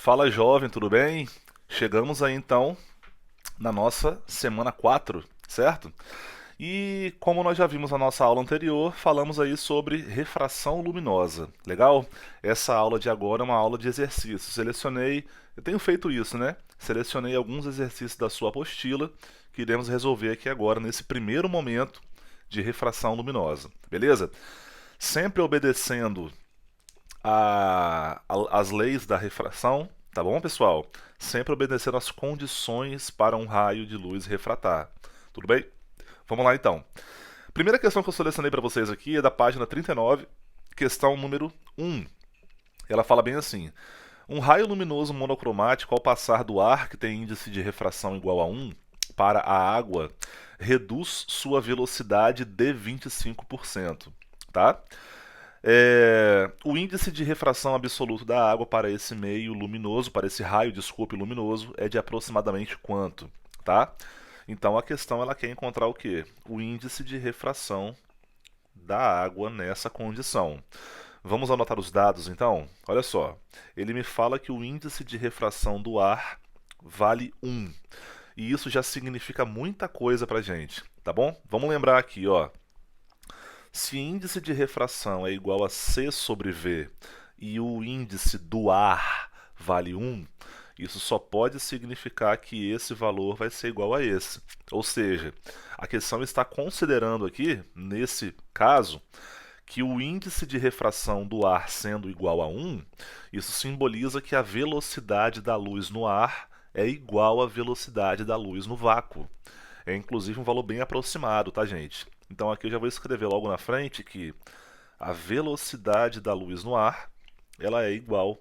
Fala jovem, tudo bem? Chegamos aí então na nossa semana 4, certo? E como nós já vimos na nossa aula anterior, falamos aí sobre refração luminosa. Legal? Essa aula de agora é uma aula de exercícios. Eu tenho feito isso, né? Selecionei alguns exercícios da sua apostila que iremos resolver aqui agora nesse primeiro momento de refração luminosa. Beleza? Sempre obedecendo as leis da refração, tá bom, pessoal? Sempre obedecendo as condições para um raio de luz refratar. Tudo bem? Vamos lá então. Primeira questão que eu selecionei para vocês aqui é da página 39, questão número 1. Ela fala bem assim: um raio luminoso monocromático, ao passar do ar, que tem índice de refração igual a 1, para a água, reduz sua velocidade de 25%. Tá? O índice de refração absoluto da água para esse meio luminoso, para esse raio, desculpe, luminoso, é de aproximadamente quanto, tá? Então a questão ela quer encontrar o quê? O índice de refração da água nessa condição. Vamos anotar os dados então? Olha só, ele me fala que o índice de refração do ar vale 1. E isso já significa muita coisa pra gente, tá bom? Vamos lembrar aqui, ó. Se índice de refração é igual a C sobre V e o índice do ar vale 1, isso só pode significar que esse valor vai ser igual a esse. Ou seja, a questão está considerando aqui, nesse caso, que o índice de refração do ar sendo igual a 1, isso simboliza que a velocidade da luz no ar é igual à velocidade da luz no vácuo. É inclusive um valor bem aproximado, tá, gente? Então aqui eu já vou escrever logo na frente que a velocidade da luz no ar, ela é igual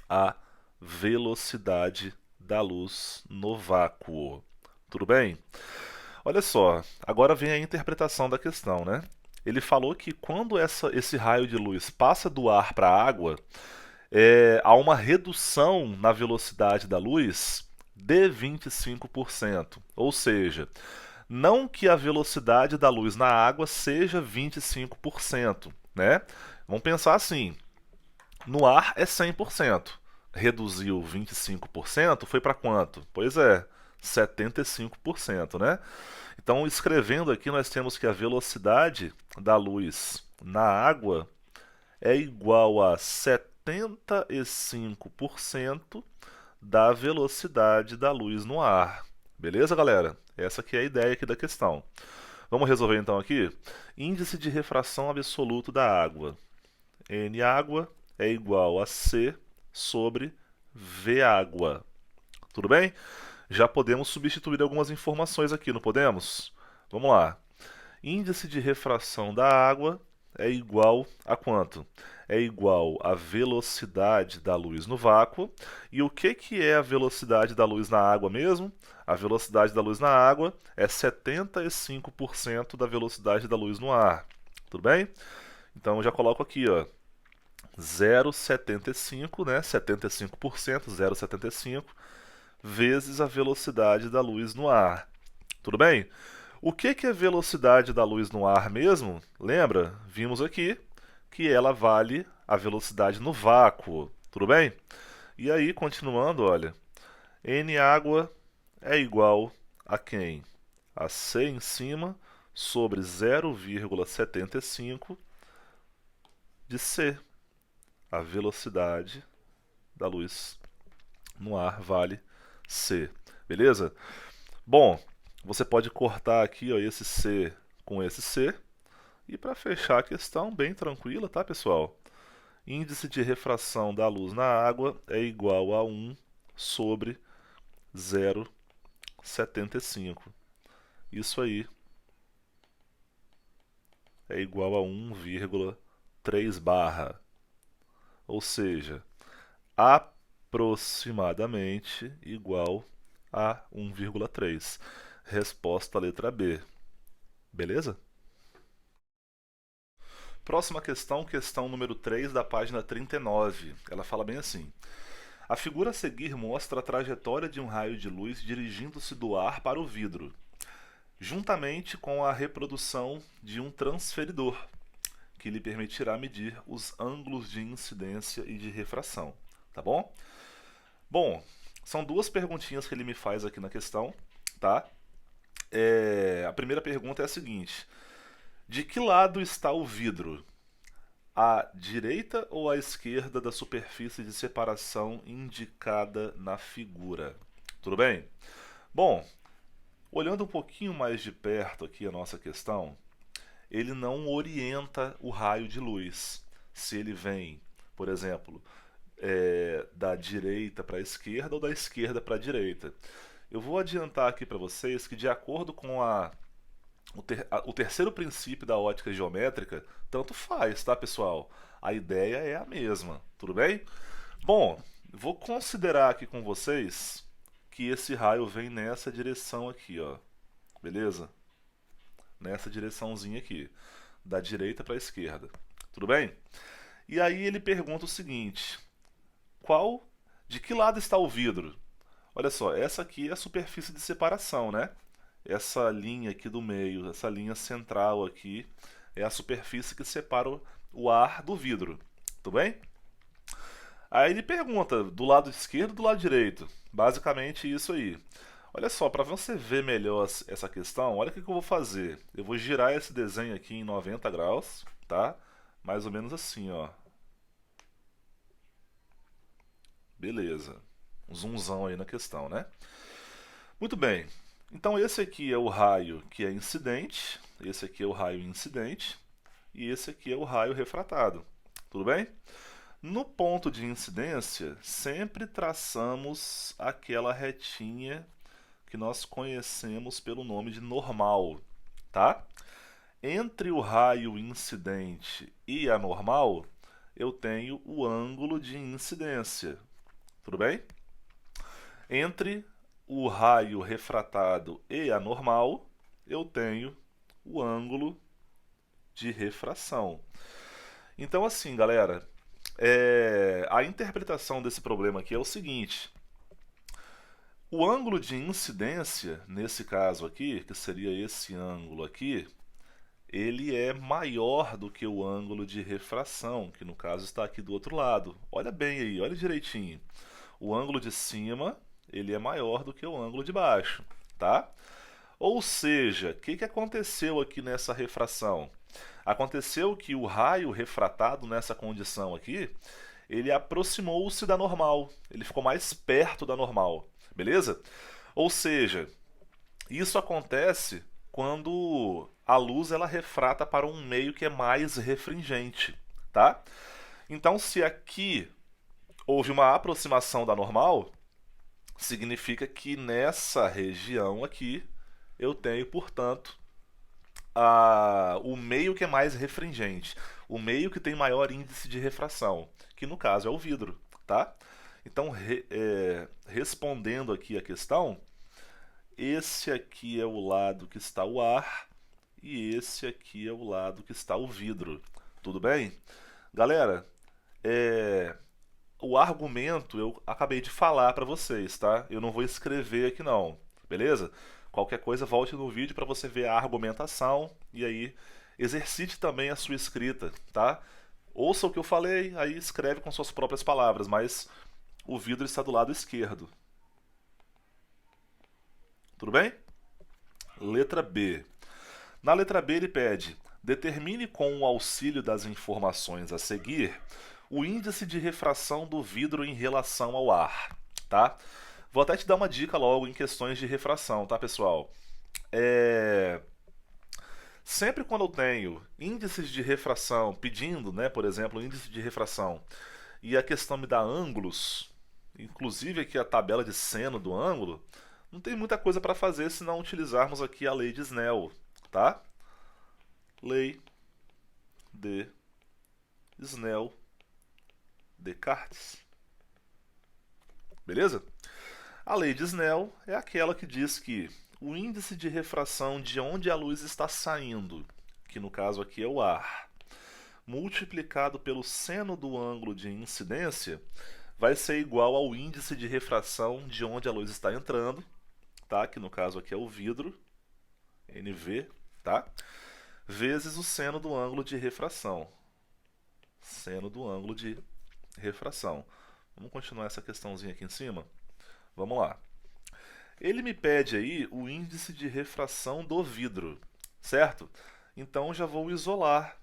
à velocidade da luz no vácuo. Tudo bem? Olha só, agora vem a interpretação da questão, né? Ele falou que quando esse raio de luz passa do ar para a água, há uma redução na velocidade da luz de 25%. Ou seja, não que a velocidade da luz na água seja 25%, né? Vamos pensar assim, no ar é 100%. Reduziu 25%, foi para quanto? Pois é, 75%, né? Então, escrevendo aqui, nós temos que a velocidade da luz na água é igual a 75% da velocidade da luz no ar. Beleza, galera? Essa aqui é a ideia aqui da questão. Vamos resolver então aqui? Índice de refração absoluto da água. N água é igual a C sobre V água. Tudo bem? Já podemos substituir algumas informações aqui, não podemos? Vamos lá. Índice de refração da água é igual a quanto? É igual à velocidade da luz no vácuo. E o que é a velocidade da luz na água mesmo? A velocidade da luz na água é 75% da velocidade da luz no ar. Tudo bem? Então eu já coloco aqui, ó, 0,75, né? 75%, 0,75 vezes a velocidade da luz no ar. Tudo bem? O que é velocidade da luz no ar mesmo? Lembra? Vimos aqui que ela vale a velocidade no vácuo. Tudo bem? E aí, continuando, olha, N água é igual a quem? A C em cima sobre 0,75 de C. A velocidade da luz no ar vale C. Beleza? Bom, você pode cortar aqui, ó, esse C com esse C. E para fechar a questão, bem tranquila, tá, pessoal? Índice de refração da luz na água é igual a 1 sobre 0,75. Isso aí é igual a 1,3 barra. Ou seja, aproximadamente igual a 1,3. Resposta letra B. Beleza? Próxima questão, questão número 3 da página 39. Ela fala bem assim: a figura a seguir mostra a trajetória de um raio de luz dirigindo-se do ar para o vidro, juntamente com a reprodução de um transferidor, que lhe permitirá medir os ângulos de incidência e de refração. Tá bom? Bom, são duas perguntinhas que ele me faz aqui na questão, tá? A primeira pergunta é a seguinte: de que lado está o vidro? À direita ou à esquerda da superfície de separação indicada na figura? Tudo bem? Bom, olhando um pouquinho mais de perto aqui a nossa questão, ele não orienta o raio de luz. Se ele vem, por exemplo, da direita para a esquerda ou da esquerda para a direita. Eu vou adiantar aqui para vocês que, de acordo com o terceiro princípio da ótica geométrica, tanto faz, tá, pessoal? A ideia é a mesma, tudo bem? Bom, vou considerar aqui com vocês que esse raio vem nessa direção aqui, ó. Beleza? Nessa direçãozinha aqui, da direita para a esquerda. Tudo bem? E aí ele pergunta o seguinte: qual, de que lado está o vidro? Olha só, essa aqui é a superfície de separação, né? Essa linha aqui do meio, essa linha central aqui, é a superfície que separa o ar do vidro. Tudo bem? Aí ele pergunta do lado esquerdo ou do lado direito. Basicamente isso aí. Olha só, para você ver melhor essa questão, olha o que eu vou fazer. Eu vou girar esse desenho aqui em 90 graus, tá? Mais ou menos assim, ó. Beleza. Um zoomzão aí na questão, né? Muito bem. Então esse aqui é o raio que é incidente, esse aqui é o raio incidente e esse aqui é o raio refratado. Tudo bem? No ponto de incidência, sempre traçamos aquela retinha que nós conhecemos pelo nome de normal, tá? Entre o raio incidente e a normal, eu tenho o ângulo de incidência. Tudo bem? Entre o raio refratado e a normal, eu tenho o ângulo de refração. Então, assim, galera, a interpretação desse problema aqui é o seguinte: o ângulo de incidência, nesse caso aqui, que seria esse ângulo aqui, ele é maior do que o ângulo de refração, que no caso está aqui do outro lado. Olha bem aí, olha direitinho. O ângulo de cima, ele é maior do que o ângulo de baixo, tá? Ou seja, o que aconteceu aqui nessa refração? Aconteceu que o raio refratado nessa condição aqui, ele aproximou-se da normal, ele ficou mais perto da normal, beleza? Ou seja, isso acontece quando a luz ela refrata para um meio que é mais refringente, tá? Então, se aqui houve uma aproximação da normal, significa que nessa região aqui eu tenho, portanto, o meio que é mais refringente, o meio que tem maior índice de refração, que no caso é o vidro, tá? Então, respondendo aqui a questão, esse aqui é o lado que está o ar e esse aqui é o lado que está o vidro. Tudo bem? Galera, o argumento eu acabei de falar para vocês, tá? Eu não vou escrever aqui não, beleza? Qualquer coisa, volte no vídeo para você ver a argumentação e aí exercite também a sua escrita, tá? Ouça o que eu falei, aí escreve com suas próprias palavras, mas o vidro está do lado esquerdo. Tudo bem? Letra B. Na letra B ele pede: determine com o auxílio das informações a seguir o índice de refração do vidro em relação ao ar, tá? Vou até te dar uma dica logo em questões de refração, tá, pessoal? Sempre quando eu tenho índices de refração pedindo, né, por exemplo, índice de refração, e a questão me dá ângulos, inclusive aqui a tabela de seno do ângulo, não tem muita coisa para fazer se não utilizarmos aqui a lei de Snell, tá? Lei de Snell Descartes. Beleza? A lei de Snell é aquela que diz que o índice de refração de onde a luz está saindo, que no caso aqui é o ar, multiplicado pelo seno do ângulo de incidência, vai ser igual ao índice de refração de onde a luz está entrando, tá? Que no caso aqui é o vidro, NV, tá? Vezes o seno do ângulo de refração. Seno do ângulo de refração. Vamos continuar essa questãozinha aqui em cima. Vamos lá. Ele me pede aí o índice de refração do vidro, certo? Então já vou isolar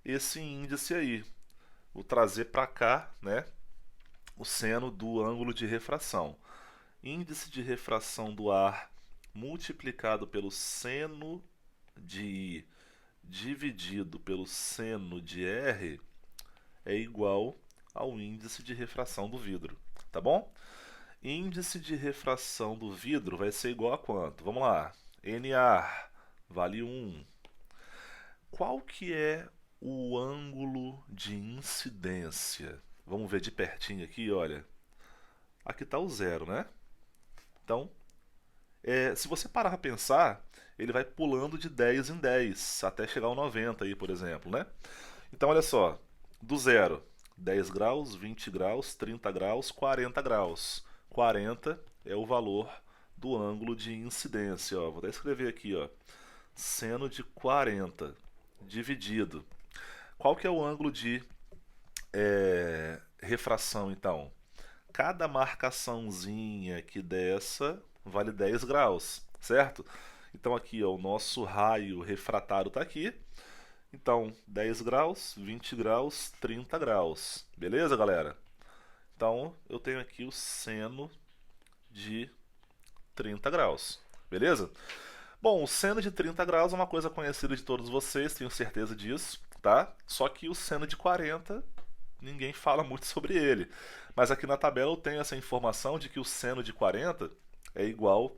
esse índice aí. Vou trazer para cá, né, o seno do ângulo de refração. Índice de refração do ar multiplicado pelo seno de I dividido pelo seno de R é igual ao índice de refração do vidro, tá bom? Índice de refração do vidro vai ser igual a quanto? Vamos lá. NA vale 1. Qual que é o ângulo de incidência? Vamos ver de pertinho aqui, olha. Aqui está o zero, né? Então, se você parar para pensar, ele vai pulando de 10 em 10 até chegar ao 90 aí, por exemplo, né? Então, olha só, do zero, 10 graus, 20 graus, 30 graus, 40 graus. 40 é o valor do ângulo de incidência, ó. Vou até escrever aqui, ó. Seno de 40 dividido. Qual que é o ângulo de refração, então? Cada marcaçãozinha aqui dessa vale 10 graus, certo? Então aqui, ó, o nosso raio refratário está aqui. Então, 10 graus, 20 graus, 30 graus. Beleza, galera? Então, eu tenho aqui o seno de 30 graus. Beleza? Bom, o seno de 30 graus é uma coisa conhecida de todos vocês, tenho certeza disso, tá? Só que o seno de 40, ninguém fala muito sobre ele. Mas aqui na tabela eu tenho essa informação de que o seno de 40 é igual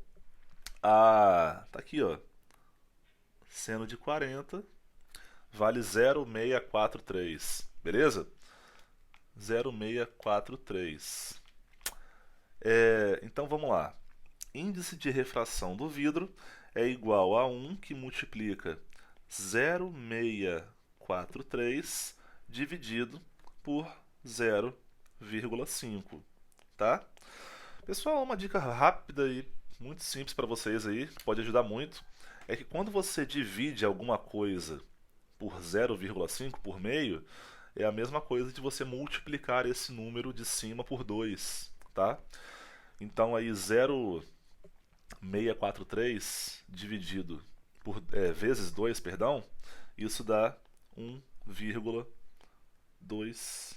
a... Tá aqui, ó. Seno de 40 vale 0,643. Beleza? 0,643. Então vamos lá. Índice de refração do vidro é igual a 1 que multiplica 0,643 dividido por 0,5, tá? Pessoal, uma dica rápida e muito simples para vocês aí, pode ajudar muito, é que quando você divide alguma coisa por 0,5, por meio, é a mesma coisa de você multiplicar esse número de cima por 2, tá? Então aí 0,643 dividido por vezes 2, perdão, isso dá 1,286,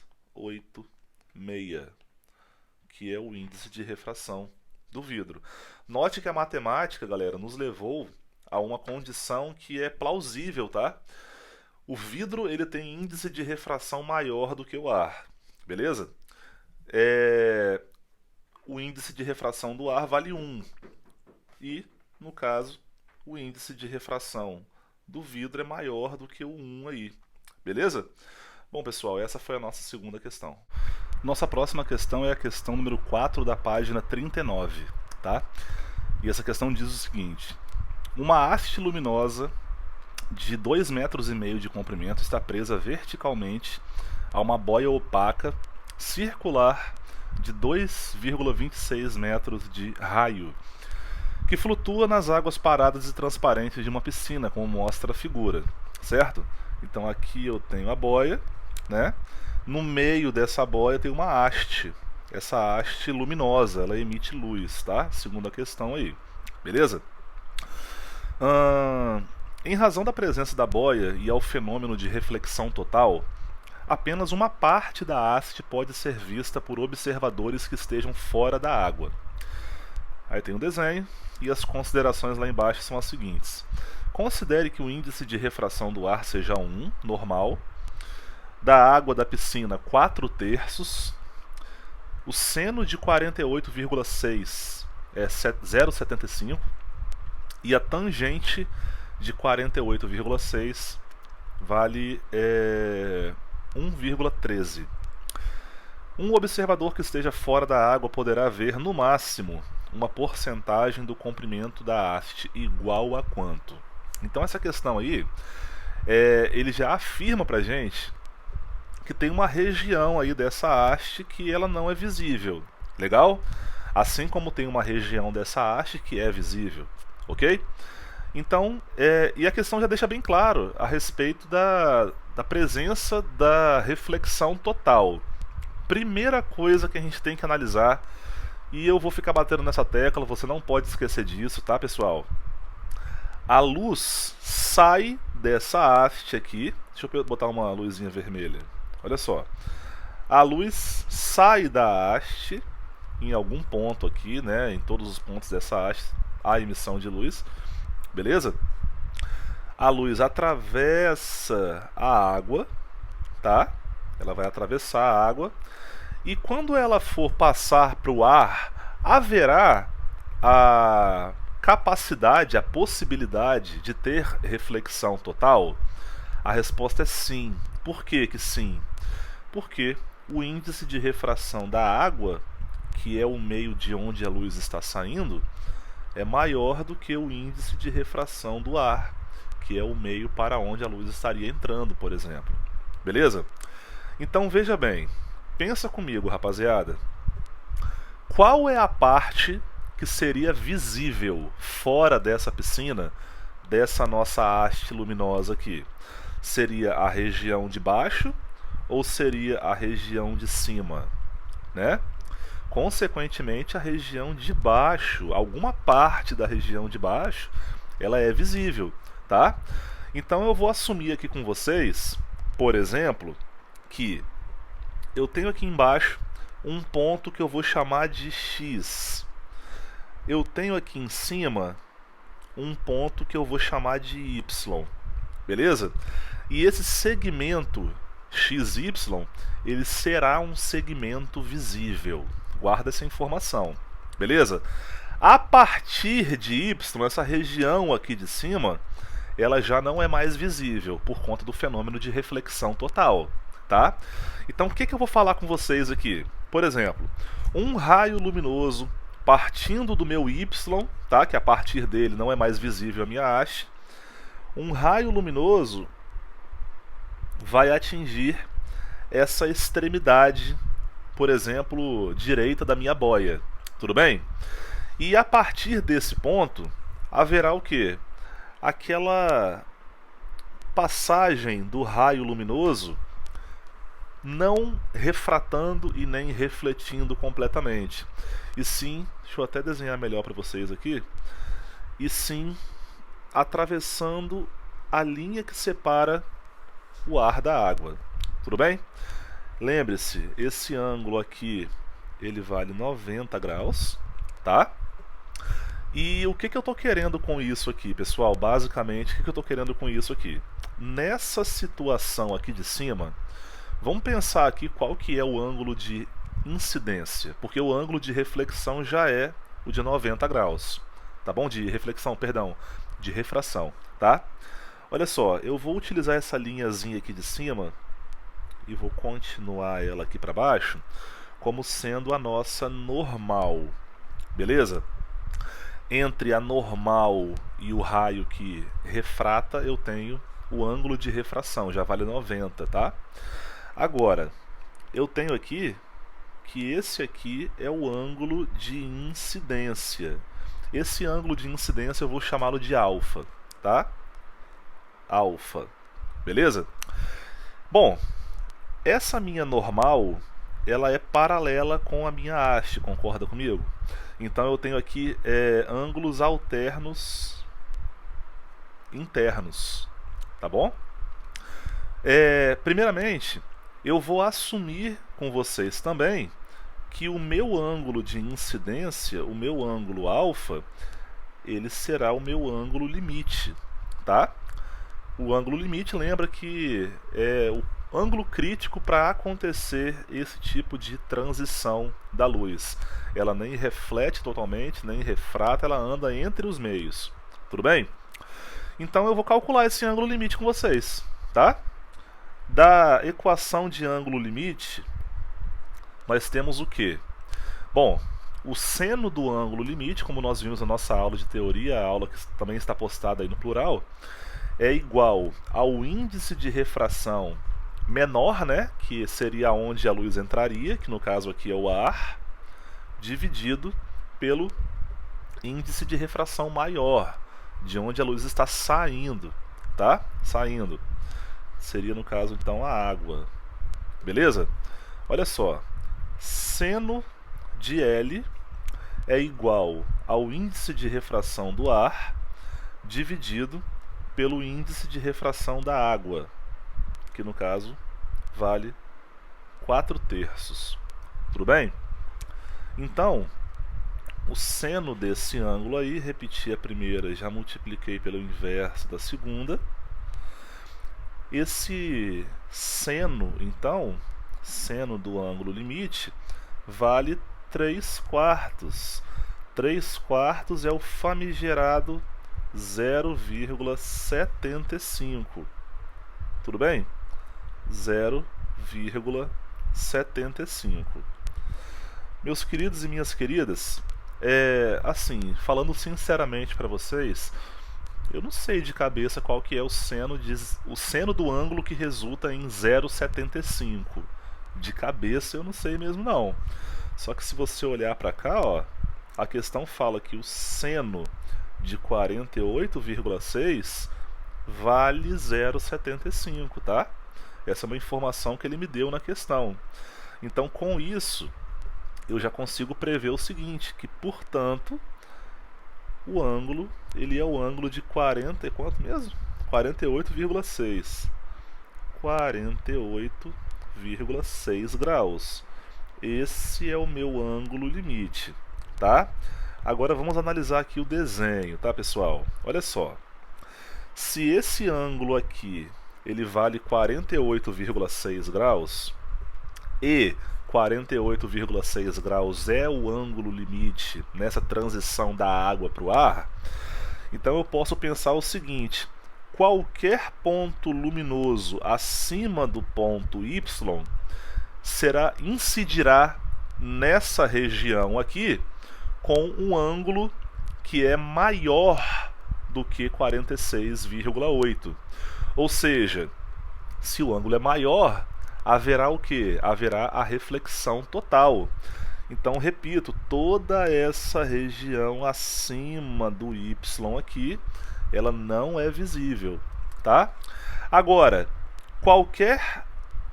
que é o índice de refração do vidro. Note que a matemática, galera, nos levou a uma condição que é plausível, tá? O vidro ele tem índice de refração maior do que o ar, beleza? O índice de refração do ar vale 1 e, no caso, o índice de refração do vidro é maior do que o 1 aí, beleza? Bom, pessoal, essa foi a nossa segunda questão. Nossa próxima questão é a questão número 4 da página 39, tá? E essa questão diz o seguinte: uma haste luminosa de 2,5 metros de comprimento está presa verticalmente a uma boia opaca circular de 2,26 metros de raio, que flutua nas águas paradas e transparentes de uma piscina, como mostra a figura, certo? Então aqui eu tenho a boia, né? No meio dessa boia tem uma haste. Essa haste luminosa, ela emite luz, tá? Segundo a questão aí, beleza? Em razão da presença da boia e ao fenômeno de reflexão total, apenas uma parte da haste pode ser vista por observadores que estejam fora da água. Aí tem o desenho e as considerações lá embaixo são as seguintes. Considere que o índice de refração do ar seja 1, normal, da água da piscina 4/3, o seno de 48,6 é 0,75 e a tangente de 48,6 vale 1,13. Um observador que esteja fora da água poderá ver, no máximo, uma porcentagem do comprimento da haste igual a quanto? Então essa questão aí, ele já afirma pra gente que tem uma região aí dessa haste que ela não é visível, legal? Assim como tem uma região dessa haste que é visível, ok? Então, e a questão já deixa bem claro a respeito da presença da reflexão total. primeira coisa que a gente tem que analisar, e eu vou ficar batendo nessa tecla, você não pode esquecer disso, tá, pessoal? A luz sai dessa haste aqui. Deixa eu botar uma luzinha vermelha. Olha só. A luz sai da haste em algum ponto aqui, né? Em todos os pontos dessa haste há emissão de luz. Beleza? A luz atravessa a água, tá? Ela vai atravessar a água. E quando ela for passar para o ar, haverá a capacidade, a possibilidade de ter reflexão total? A resposta é sim. Por que que sim? Porque o índice de refração da água, que é o meio de onde a luz está saindo, é maior do que o índice de refração do ar, que é o meio para onde a luz estaria entrando, por exemplo. Beleza? Então veja bem, pensa comigo, rapaziada. Qual é a parte que seria visível fora dessa piscina, dessa nossa haste luminosa aqui? Seria a região de baixo ou seria a região de cima, né? Consequentemente, a região de baixo, alguma parte da região de baixo, ela é visível, tá? Então eu vou assumir aqui com vocês, por exemplo, que eu tenho aqui embaixo um ponto que eu vou chamar de X. Eu tenho aqui em cima um ponto que eu vou chamar de Y, beleza? E esse segmento XY, ele será um segmento visível. Guarda essa informação, beleza? A partir de Y, essa região aqui de cima, ela já não é mais visível por conta do fenômeno de reflexão total, tá? Então o que eu vou falar com vocês aqui? Por exemplo, um raio luminoso partindo do meu Y, tá? Que a partir dele não é mais visível a minha haste. Um raio luminoso vai atingir essa extremidade, por exemplo, direita da minha boia, tudo bem? E a partir desse ponto, haverá o quê? Aquela passagem do raio luminoso não refratando e nem refletindo completamente. E sim, deixa eu até desenhar melhor para vocês aqui, e sim atravessando a linha que separa o ar da água. Tudo bem? Lembre-se, esse ângulo aqui, ele vale 90 graus, tá? E o que eu estou querendo com isso aqui, pessoal? Basicamente, o que eu estou querendo com isso aqui? Nessa situação aqui de cima, vamos pensar aqui qual que é o ângulo de incidência, porque o ângulo de reflexão já é o de 90 graus, tá bom? De reflexão, perdão, de refração, tá? Olha só, eu vou utilizar essa linhazinha aqui de cima e vou continuar ela aqui para baixo como sendo a nossa normal, beleza? Entre a normal e o raio que refrata, eu tenho o ângulo de refração, já vale 90, tá? Agora, eu tenho aqui que esse aqui é o ângulo de incidência. Esse ângulo de incidência eu vou chamá-lo de alfa, tá? Alfa, beleza? Bom, essa minha normal, ela é paralela com a minha haste, concorda comigo? Então eu tenho aqui ângulos alternos internos, tá bom? Primeiramente, eu vou assumir com vocês também que o meu ângulo de incidência, o meu ângulo alfa, ele será o meu ângulo limite, tá? O ângulo limite, lembra que é o ângulo crítico para acontecer esse tipo de transição da luz. Ela nem reflete totalmente, nem refrata, ela anda entre os meios. Tudo bem? Então eu vou calcular esse ângulo limite com vocês, tá? Da equação de ângulo limite, nós temos o quê? Bom, o seno do ângulo limite, como nós vimos na nossa aula de teoria, a aula que também está postada aí no plural, é igual ao índice de refração menor, né, que seria onde a luz entraria, que no caso aqui é o ar, dividido pelo índice de refração maior, de onde a luz está saindo, tá? Saindo. Seria no caso então a água. Beleza? Olha só. seno de L é igual ao índice de refração do ar dividido pelo índice de refração da água, que no caso vale 4/3. Tudo bem? Então, o seno desse ângulo aí, repeti a primeira, já multipliquei pelo inverso da segunda. Esse seno, então, seno do ângulo limite, vale 3/4. 3/4 é o famigerado 0,75. Tudo bem? 0,75. Meus queridos e minhas queridas, assim, falando sinceramente para vocês, eu não sei de cabeça qual que é o seno do ângulo que resulta em 0,75. De cabeça eu não sei mesmo não. Só que se você olhar para cá, ó, a questão fala que o seno de 48,6 vale 0,75, tá? Essa é uma informação que ele me deu na questão. Então, com isso, eu já consigo prever o seguinte, que, portanto, o ângulo, ele é o ângulo de 40, quanto mesmo? 48,6. 48,6 graus. Esse é o meu ângulo limite, tá? Agora vamos analisar aqui o desenho, tá, pessoal? Olha só. Se esse ângulo aqui, ele vale 48,6 graus e 48,6 graus é o ângulo limite nessa transição da água para o ar, então eu posso pensar o seguinte: qualquer ponto luminoso acima do ponto Y incidirá nessa região aqui com um ângulo que é maior do que 46,8. Ou seja, se o ângulo é maior, haverá o que? Haverá a reflexão total. Então, repito, toda essa região acima do Y aqui, ela não é visível, tá? Agora, qualquer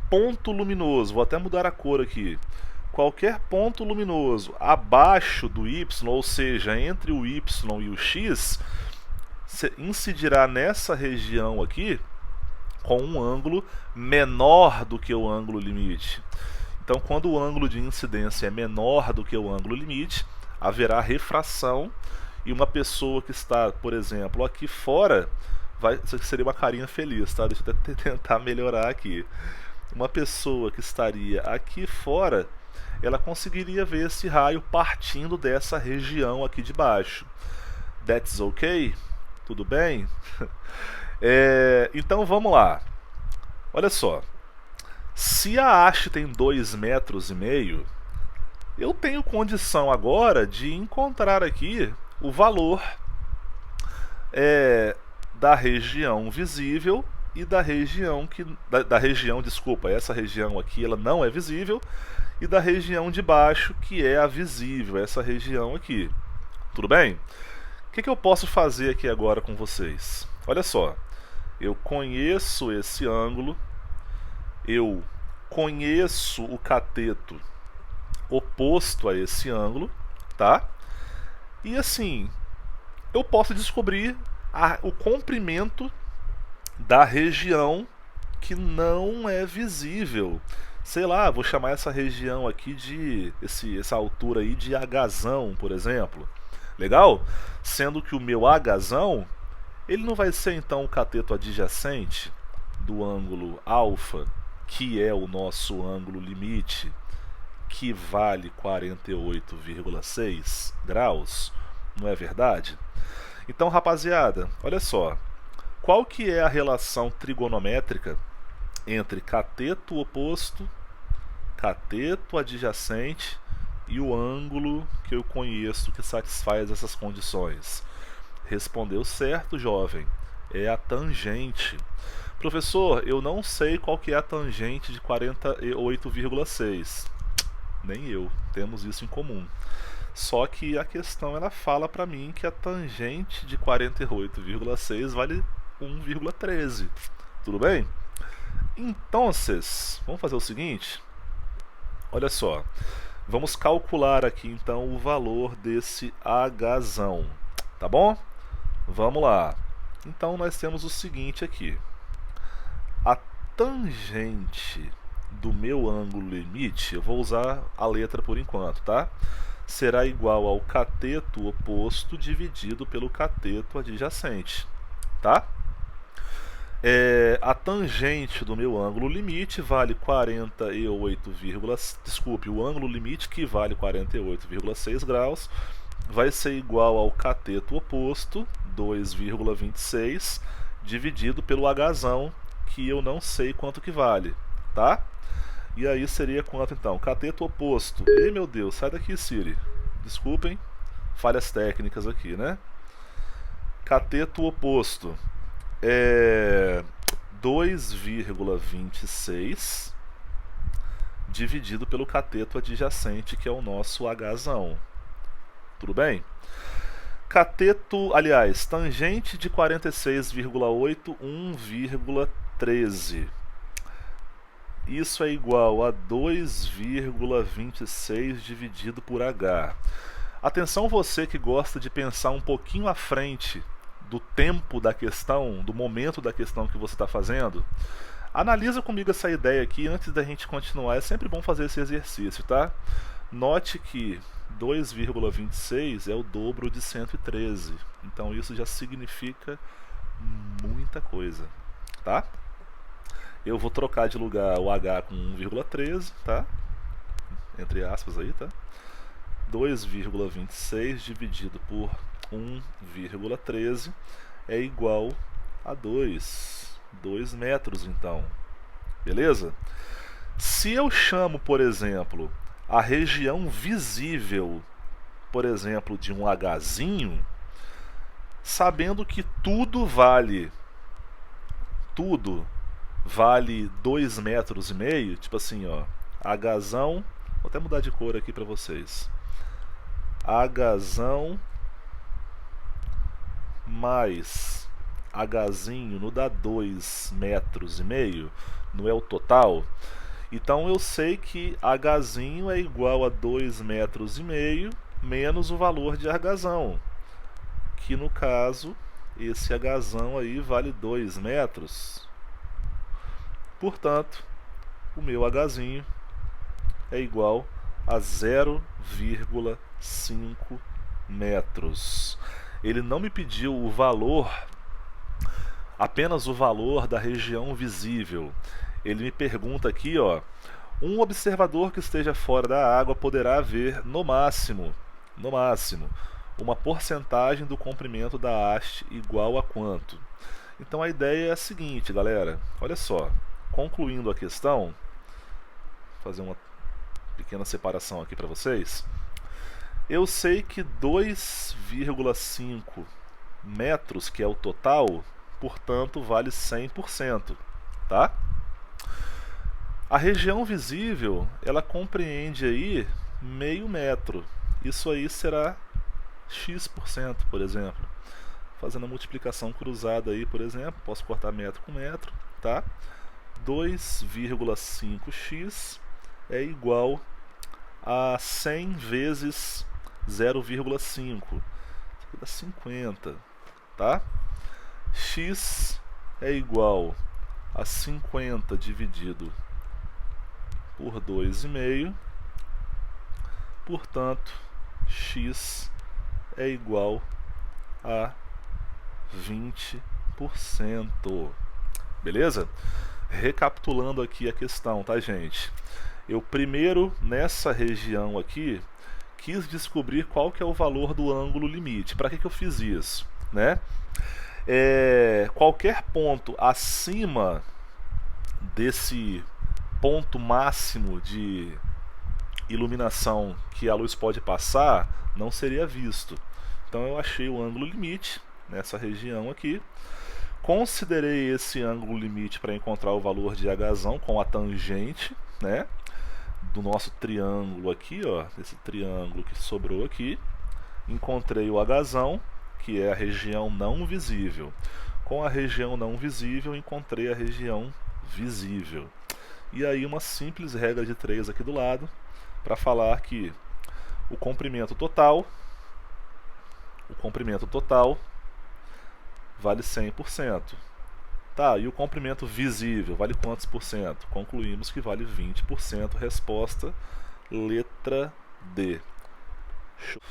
ponto luminoso, vou até mudar a cor aqui, qualquer ponto luminoso abaixo do Y, ou seja, entre o Y e o X, incidirá nessa região aqui com um ângulo menor do que o ângulo limite. Então, quando o ângulo de incidência é menor do que o ângulo limite, haverá refração e uma pessoa que está, por exemplo, aqui fora, isso aqui seria uma carinha feliz, tá? Deixa eu até tentar melhorar aqui. Uma pessoa que estaria aqui fora, ela conseguiria ver esse raio partindo dessa região aqui de baixo. That's okay? Tudo bem? Então vamos lá. Olha só. Se a haste tem 2,5 metros, eu tenho condição agora de encontrar aqui o valor da região visível e da região desculpa, essa região aqui ela não é visível, e da região de baixo que é a visível, essa região aqui. Tudo bem? O que eu posso fazer aqui agora com vocês? Olha só, eu conheço esse ângulo, eu conheço o cateto oposto a esse ângulo, tá? E assim, eu posso descobrir o comprimento da região que não é visível. Sei lá, vou chamar essa região aqui essa altura aí de Hzão, por exemplo. Legal? Sendo que o meu Hzão, ele não vai ser então o cateto adjacente do ângulo alfa, que é o nosso ângulo limite, que vale 48,6 graus, não é verdade? Então, rapaziada, olha só, qual que é a relação trigonométrica entre cateto oposto, cateto adjacente e o ângulo que eu conheço que satisfaz essas condições? Respondeu certo, jovem. É a tangente. Professor, eu não sei qual que é a tangente de 48,6. Nem eu. Temos isso em comum. Só que a questão ela fala para mim que a tangente de 48,6 vale 1,13. Tudo bem? Então, vamos fazer o seguinte. Olha só, vamos calcular aqui então o valor desse Hzão, tá bom? Vamos lá. Então nós temos o seguinte aqui. A tangente do meu ângulo limite, eu vou usar a letra por enquanto, tá? Será igual ao cateto oposto dividido pelo cateto adjacente, tá? A tangente do meu ângulo limite vale 48, desculpe, o ângulo limite que vale 48,6 graus vai ser igual ao cateto oposto, 2,26, dividido pelo Hzão, que eu não sei quanto que vale, tá? E aí seria quanto então? Cateto oposto. Ei, meu Deus, sai daqui, Siri. Desculpem, falhas técnicas aqui, né? Cateto oposto é 2,26 dividido pelo cateto adjacente, que é o nosso Hzão. Tudo bem? Cateto, aliás, tangente de 46,8, 1,13. Isso é igual a 2,26 dividido por H. Atenção você que gosta de pensar um pouquinho à frente do tempo da questão, do momento da questão que você está fazendo. Analisa comigo essa ideia aqui antes da gente continuar. É sempre bom fazer esse exercício, tá? Note que 2,26 é o dobro de 113. Então isso já significa muita coisa, tá? Eu vou trocar de lugar o H com 1,13, tá? Entre aspas aí, tá? 2,26 dividido por 1,13 é igual a 2 metros, então. Beleza? Se eu chamo, por exemplo, a região visível, por exemplo, de um Hzinho, sabendo que tudo vale 2,5 metros, tipo assim, ó, Hzão, vou até mudar de cor aqui para vocês. Hzão mais Hzinho não dá 2,5 metros, não é o total? Então eu sei que Hzinho é igual a 2,5 metros menos o valor de Hzão, que no caso, esse Hzão aí vale 2 metros. Portanto, o meu Hzinho é igual a 0,5 metros. Ele não me pediu o valor, apenas o valor da região visível. Ele me pergunta aqui, ó, um observador que esteja fora da água poderá ver no máximo, uma porcentagem do comprimento da haste igual a quanto? Então a ideia é a seguinte, galera, olha só, concluindo a questão, vou fazer uma pequena separação aqui para vocês. Eu sei que 2,5 metros, que é o total, portanto vale 100%, tá? A região visível, ela compreende aí meio metro. Isso aí será x%, por exemplo. Fazendo a multiplicação cruzada aí, por exemplo, posso cortar metro com metro, tá? 2,5x é igual a 100 vezes 0,5. Isso aqui dá 50, tá? X é igual a 50 dividido por 2,5. Portanto, x é igual a 20%. Beleza? Recapitulando aqui a questão, tá, gente? Eu primeiro, nessa região aqui, quis descobrir qual que é o valor do ângulo limite. Para que eu fiz isso, né? Qualquer ponto acima desse ponto máximo de iluminação que a luz pode passar não seria visto. Então eu achei o ângulo limite nessa região aqui, considerei esse ângulo limite para encontrar o valor de Hzão com a tangente, né, do nosso triângulo aqui, ó, esse triângulo que sobrou aqui. Encontrei o Hzão, que é a região não visível. Com a região não visível, encontrei a região visível. E aí uma simples regra de 3 aqui do lado, para falar que o comprimento total vale 100%. Tá, e o comprimento visível vale quantos por cento? Concluímos que vale 20%. Resposta, letra D. Show.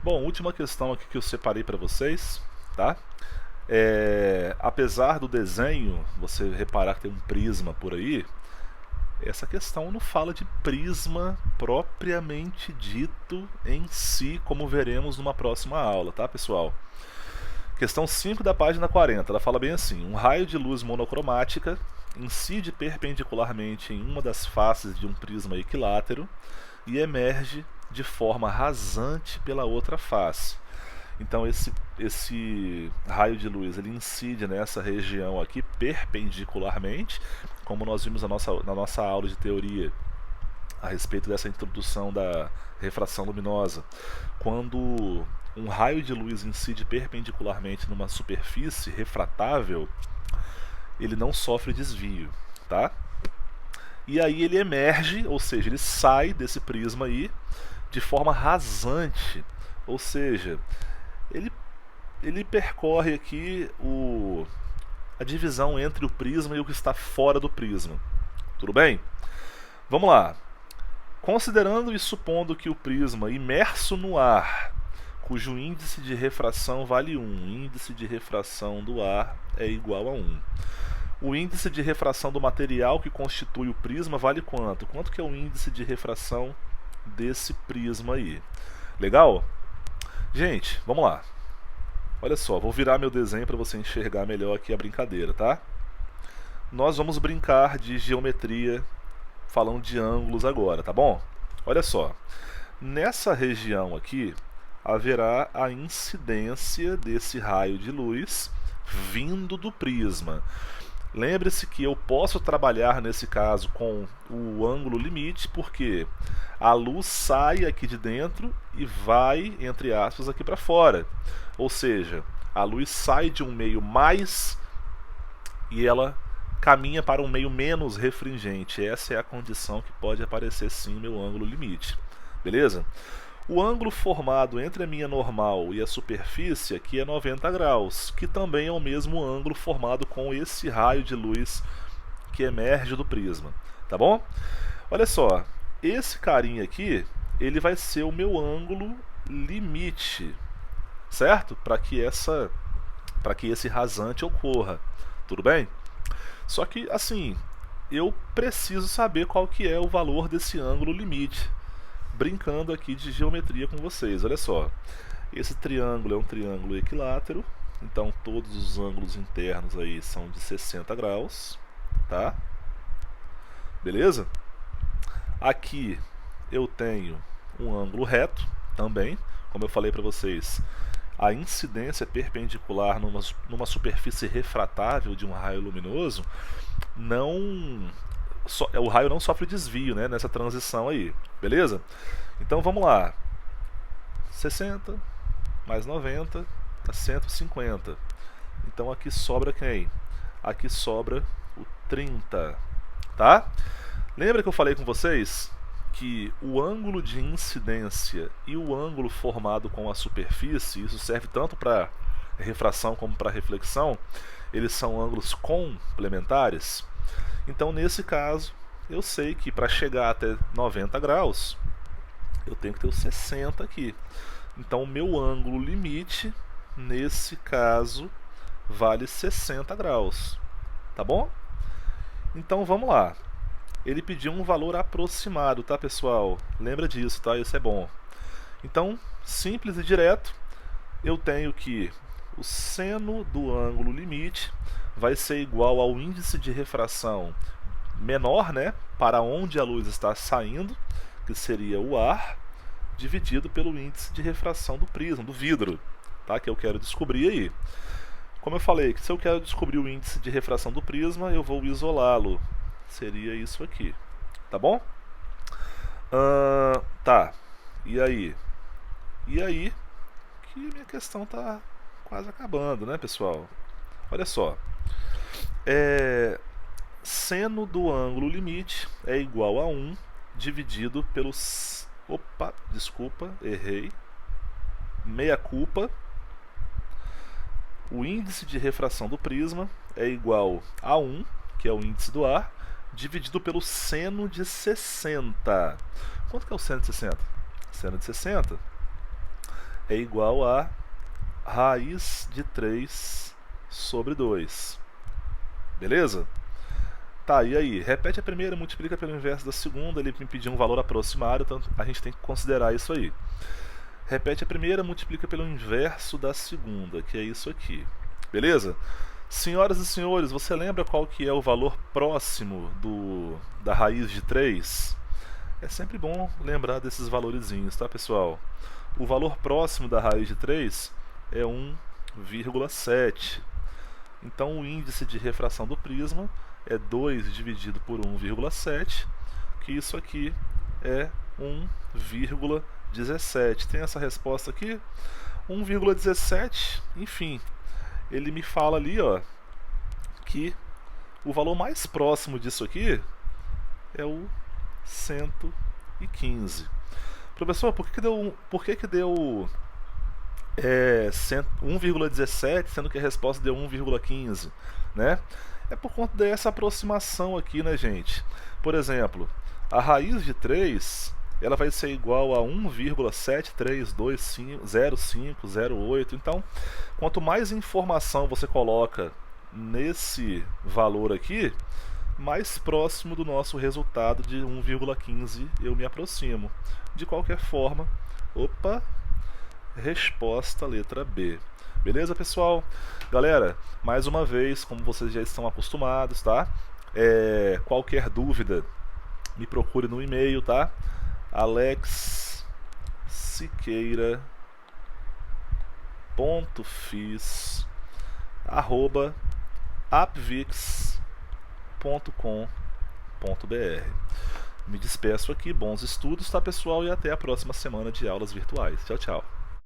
Bom, última questão aqui que eu separei para vocês, tá? Apesar do desenho, você reparar que tem um prisma por aí, essa questão não fala de prisma propriamente dito em si, como veremos numa próxima aula, tá, pessoal? Questão 5 da página 40, ela fala bem assim: um raio de luz monocromática incide perpendicularmente em uma das faces de um prisma equilátero e emerge de forma rasante pela outra face. Então esse raio de luz ele incide nessa região aqui perpendicularmente, como nós vimos na nossa aula de teoria a respeito dessa introdução da refração luminosa. Quando um raio de luz incide perpendicularmente numa superfície refratável, ele não sofre desvio, tá? E aí ele emerge, ou seja, ele sai desse prisma aí de forma rasante, ou seja, ele percorre aqui a divisão entre o prisma e o que está fora do prisma. Tudo bem? Vamos lá. Considerando e supondo que o prisma imerso no ar, cujo índice de refração vale 1, índice de refração do ar é igual a 1. O índice de refração do material que constitui o prisma vale quanto? Quanto que é o índice de refração desse prisma aí? Legal? Gente, vamos lá. Olha só, vou virar meu desenho para você enxergar melhor aqui a brincadeira, tá? Nós vamos brincar de geometria falando de ângulos agora, tá bom? Olha só, nessa região aqui haverá a incidência desse raio de luz vindo do prisma. Lembre-se que eu posso trabalhar nesse caso com o ângulo limite, porque a luz sai aqui de dentro e vai, entre aspas, aqui para fora. Ou seja, a luz sai de um meio mais e ela caminha para um meio menos refringente. Essa é a condição que pode aparecer sim no meu ângulo limite. Beleza? O ângulo formado entre a minha normal e a superfície aqui é 90 graus, que também é o mesmo ângulo formado com esse raio de luz que emerge do prisma, tá bom? Olha só, esse carinha aqui, ele vai ser o meu ângulo limite, certo? Para que esse rasante ocorra, tudo bem? Só que, assim, eu preciso saber qual que é o valor desse ângulo limite, brincando aqui de geometria com vocês. Olha só, esse triângulo é um triângulo equilátero, então todos os ângulos internos aí são de 60 graus, tá? Beleza? Aqui eu tenho um ângulo reto também, como eu falei para vocês, a incidência perpendicular numa superfície refratável de um raio luminoso, o raio não sofre desvio, né, nessa transição aí, beleza? Então vamos lá, 60 mais 90 dá 150. Então aqui sobra quem? Aqui sobra o 30, tá? Lembra que eu falei com vocês que o ângulo de incidência e o ângulo formado com a superfície, isso serve tanto para refração como para reflexão, eles são ângulos complementares? Então nesse caso, eu sei que para chegar até 90 graus, eu tenho que ter os 60 aqui. Então o meu ângulo limite, nesse caso, vale 60 graus, tá bom? Então vamos lá. Ele pediu um valor aproximado, tá, pessoal? Lembra disso, tá? Isso é bom. Então, simples e direto, eu tenho que o seno do ângulo limite vai ser igual ao índice de refração menor, né, para onde a luz está saindo, que seria o ar, dividido pelo índice de refração do prisma, do vidro, tá? Que eu quero descobrir aí. Como eu falei, que se eu quero descobrir o índice de refração do prisma, eu vou isolá-lo. Seria isso aqui, tá bom? Tá, e aí? E aí que minha questão tá quase acabando, né, pessoal? Olha só, seno do ângulo limite é igual a 1 dividido pelos... Opa, desculpa, errei. Meia culpa. O índice de refração do prisma é igual a 1, que é o índice do ar, dividido pelo seno de 60. Quanto que é o seno de 60? Seno de 60 é igual a raiz de 3 sobre 2. Beleza? Tá, e aí? Repete a primeira, multiplica pelo inverso da segunda. Ele me pediu um valor aproximado, então a gente tem que considerar isso aí. Repete a primeira, multiplica pelo inverso da segunda, que é isso aqui. Beleza? Senhoras e senhores, você lembra qual que é o valor próximo da raiz de 3? É sempre bom lembrar desses valorizinhos, tá, pessoal? O valor próximo da raiz de 3 é 1,7. Então o índice de refração do prisma é 2 dividido por 1,7, que isso aqui é 1,17. Tem essa resposta aqui, 1,17, enfim. Ele me fala ali, ó, que o valor mais próximo disso aqui é o 115. Professor, por que deu 1,17, sendo que a resposta deu 1,15, né? É por conta dessa aproximação aqui, né, gente? Por exemplo, a raiz de 3, ela vai ser igual a 1,73250508. Então, quanto mais informação você coloca nesse valor aqui, mais próximo do nosso resultado de 1,15 eu me aproximo. De qualquer forma, resposta letra B. Beleza, pessoal? Galera, mais uma vez, como vocês já estão acostumados, tá? Qualquer dúvida, me procure no e-mail, tá? alexsiqueira.fis@apvix.com.br. Me despeço aqui, bons estudos, tá, pessoal? E até a próxima semana de aulas virtuais. Tchau, tchau.